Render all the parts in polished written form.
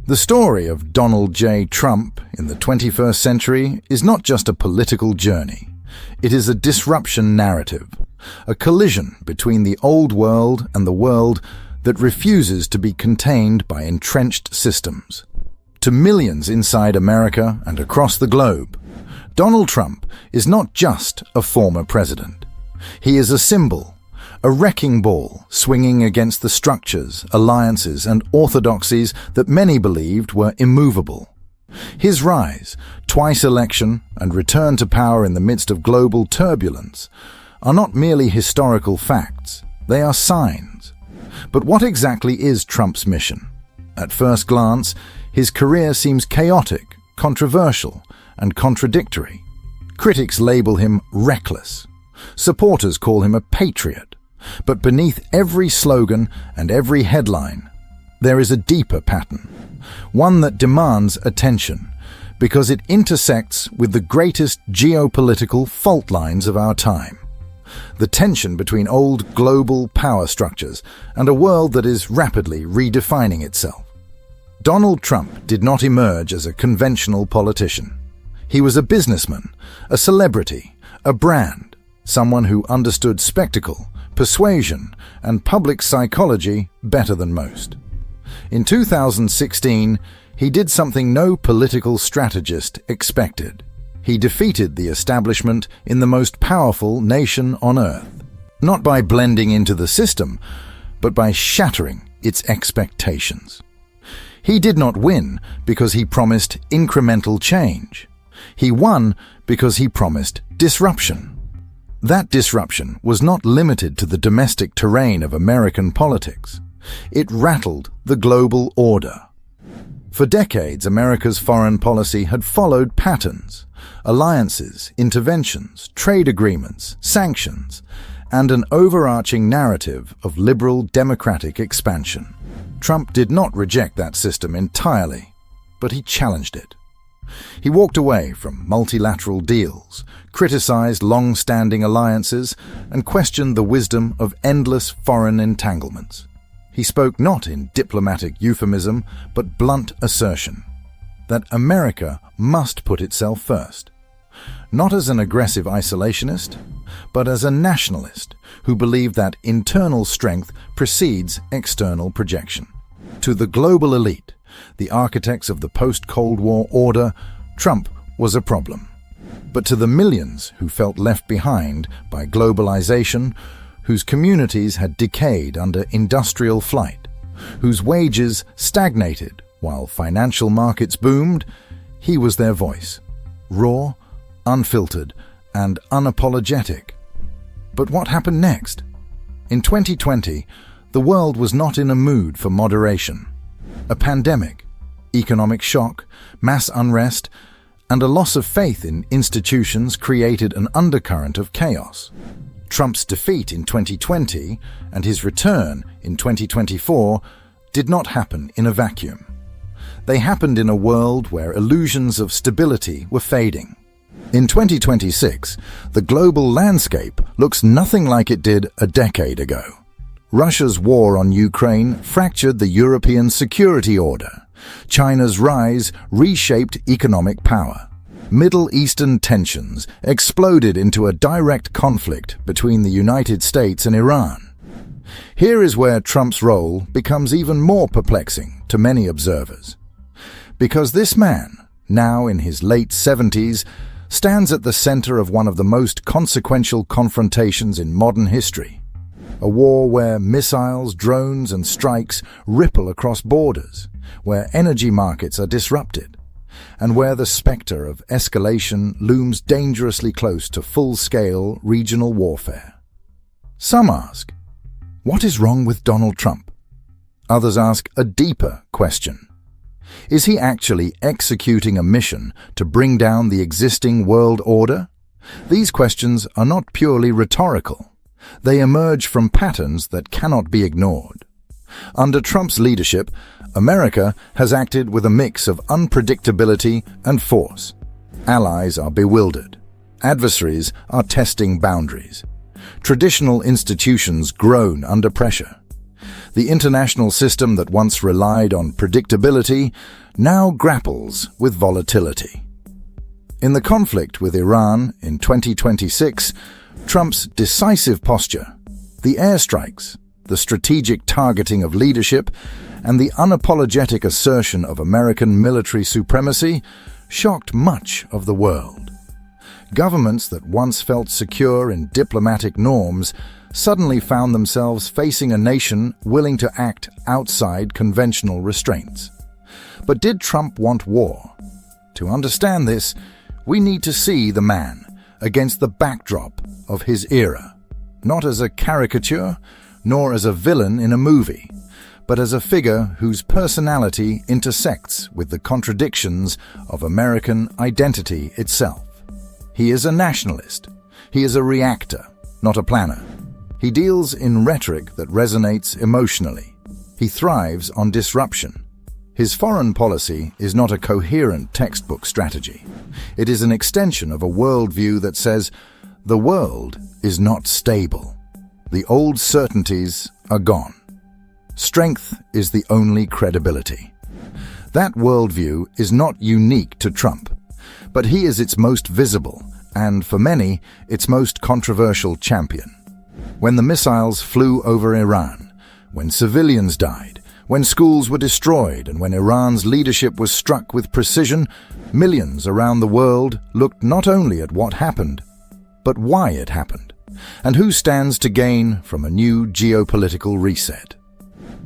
The story of Donald J. Trump in the 21st century is not just a political journey. It is a disruption narrative, a collision between the old world and the world that refuses to be contained by entrenched systems. To millions inside America and across the globe, Donald Trump is not just a former president. He is a symbol, a wrecking ball swinging against the structures, alliances, and orthodoxies that many believed were immovable. His rise, twice election, and return to power in the midst of global turbulence are not merely historical facts, they are signs. But what exactly is Trump's mission? At first glance, his career seems chaotic, controversial, and contradictory. Critics label him reckless. Supporters call him a patriot. But beneath every slogan and every headline, there is a deeper pattern, one that demands attention, because it intersects with the greatest geopolitical fault lines of our time. The tension between old global power structures and a world that is rapidly redefining itself. Donald Trump did not emerge as a conventional politician. He was a businessman, a celebrity, a brand, someone who understood spectacle, persuasion, and public psychology better than most. In 2016, he did something no political strategist expected. He defeated the establishment in the most powerful nation on earth, not by blending into the system, but by shattering its expectations. He did not win because he promised incremental change. He won because he promised disruption. That disruption was not limited to the domestic terrain of American politics. It rattled the global order. For decades, America's foreign policy had followed patterns: alliances, interventions, trade agreements, sanctions, and an overarching narrative of liberal democratic expansion. Trump did not reject that system entirely, but he challenged it. He walked away from multilateral deals, criticized long-standing alliances, and questioned the wisdom of endless foreign entanglements. He spoke not in diplomatic euphemism, but blunt assertion that America must put itself first, not as an aggressive isolationist, but as a nationalist who believed that internal strength precedes external projection. To the global elite, the architects of the post-Cold War order, Trump was a problem. But to the millions who felt left behind by globalization, whose communities had decayed under industrial flight, whose wages stagnated while financial markets boomed, he was their voice, raw, unfiltered, and unapologetic. But what happened next? In 2020, the world was not in a mood for moderation. A pandemic, economic shock, mass unrest, and a loss of faith in institutions created an undercurrent of chaos. Trump's defeat in 2020 and his return in 2024 did not happen in a vacuum. They happened in a world where illusions of stability were fading. In 2026, the global landscape looks nothing like it did a decade ago. Russia's war on Ukraine fractured the European security order. China's rise reshaped economic power. Middle Eastern tensions exploded into a direct conflict between the United States and Iran. Here is where Trump's role becomes even more perplexing to many observers. Because this man, now in his late 70s, stands at the center of one of the most consequential confrontations in modern history. A war where missiles, drones, and strikes ripple across borders, where energy markets are disrupted, and where the specter of escalation looms dangerously close to full-scale regional warfare. Some ask, what is wrong with Donald Trump? Others ask a deeper question. Is he actually executing a mission to bring down the existing world order? These questions are not purely rhetorical. They emerge from patterns that cannot be ignored. Under Trump's leadership, America has acted with a mix of unpredictability and force. Allies are bewildered. Adversaries are testing boundaries. Traditional institutions groan under pressure. The international system that once relied on predictability now grapples with volatility. In the conflict with Iran in 2026, Trump's decisive posture, the airstrikes, the strategic targeting of leadership, and the unapologetic assertion of American military supremacy shocked much of the world. Governments that once felt secure in diplomatic norms suddenly found themselves facing a nation willing to act outside conventional restraints. But did Trump want war? To understand this, we need to see the man against the backdrop of his era, not as a caricature, nor as a villain in a movie, but as a figure whose personality intersects with the contradictions of American identity itself. He is a nationalist. He is a reactor, not a planner. He deals in rhetoric that resonates emotionally. He thrives on disruption. His foreign policy is not a coherent textbook strategy. It is an extension of a worldview that says, the world is not stable. The old certainties are gone. Strength is the only credibility. That worldview is not unique to Trump, but he is its most visible and, for many, its most controversial champion. When the missiles flew over Iran, when civilians died, when schools were destroyed, and when Iran's leadership was struck with precision, millions around the world looked not only at what happened, but why it happened, and who stands to gain from a new geopolitical reset.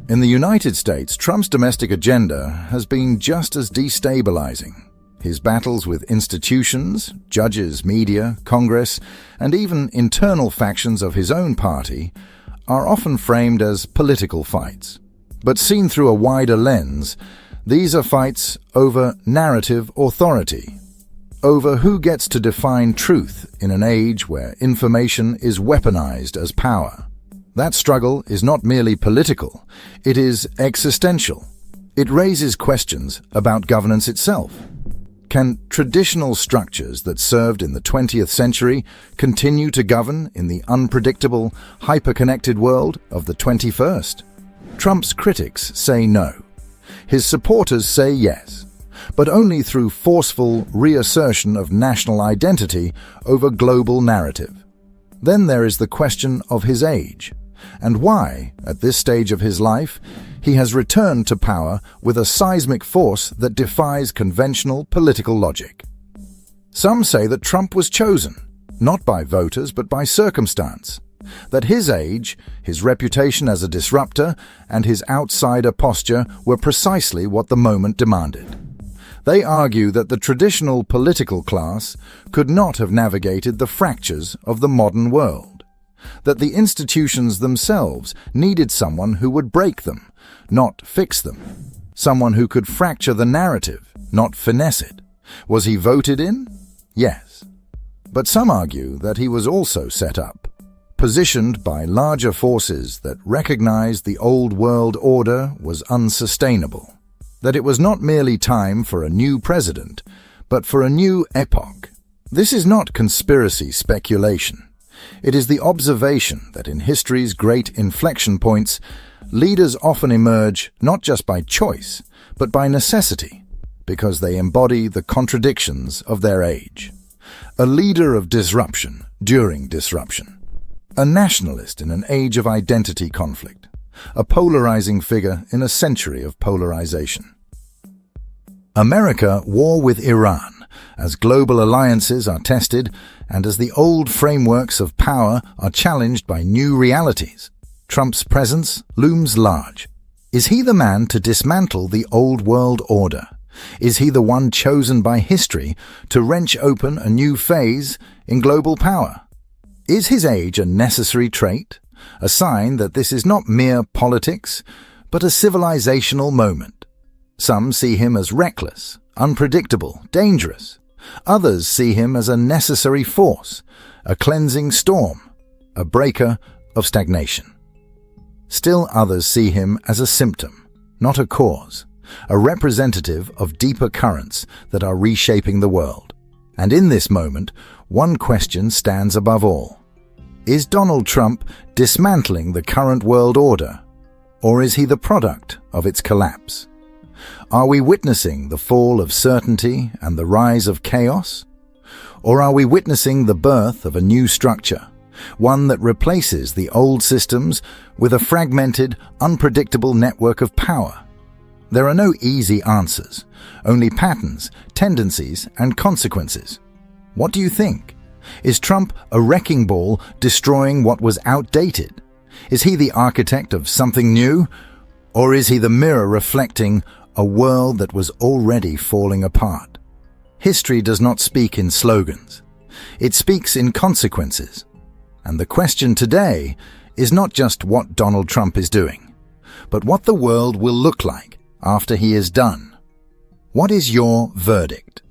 In the United States, Trump's domestic agenda has been just as destabilizing. His battles with institutions, judges, media, Congress, and even internal factions of his own party are often framed as political fights. But seen through a wider lens, these are fights over narrative authority, over who gets to define truth in an age where information is weaponized as power. That struggle is not merely political, it is existential. It raises questions about governance itself. Can traditional structures that served in the 20th century continue to govern in the unpredictable, hyper-connected world of the 21st? Trump's critics say no. His supporters say yes, but only through forceful reassertion of national identity over global narrative. Then there is the question of his age, and why, at this stage of his life, he has returned to power with a seismic force that defies conventional political logic. Some say that Trump was chosen, not by voters but by circumstance, that his age, his reputation as a disruptor, and his outsider posture were precisely what the moment demanded. They argue that the traditional political class could not have navigated the fractures of the modern world, that the institutions themselves needed someone who would break them, not fix them, someone who could fracture the narrative, not finesse it. Was he voted in? Yes. But some argue that he was also set up, positioned by larger forces that recognized the old world order was unsustainable, that it was not merely time for a new president, but for a new epoch. This is not conspiracy speculation. It is the observation that in history's great inflection points, leaders often emerge not just by choice, but by necessity, because they embody the contradictions of their age. A leader of disruption during disruption. A nationalist in an age of identity conflict. A polarizing figure in a century of polarization. America war with Iran as global alliances are tested and as the old frameworks of power are challenged by new realities. Trump's presence looms large. Is he the man to dismantle the old world order? Is he the one chosen by history to wrench open a new phase in global power? Is his age a necessary trait, a sign that this is not mere politics, but a civilizational moment? Some see him as reckless, unpredictable, dangerous. Others see him as a necessary force, a cleansing storm, a breaker of stagnation. Still others see him as a symptom, not a cause, a representative of deeper currents that are reshaping the world. And in this moment, one question stands above all. Is Donald Trump dismantling the current world order? Or is he the product of its collapse? Are we witnessing the fall of certainty and the rise of chaos? Or are we witnessing the birth of a new structure, one that replaces the old systems with a fragmented, unpredictable network of power? There are no easy answers, only patterns, tendencies, and consequences. What do you think? Is Trump a wrecking ball destroying what was outdated? Is he the architect of something new? Or is he the mirror reflecting a world that was already falling apart? History does not speak in slogans. It speaks in consequences. And the question today is not just what Donald Trump is doing, but what the world will look like after he is done. What is your verdict?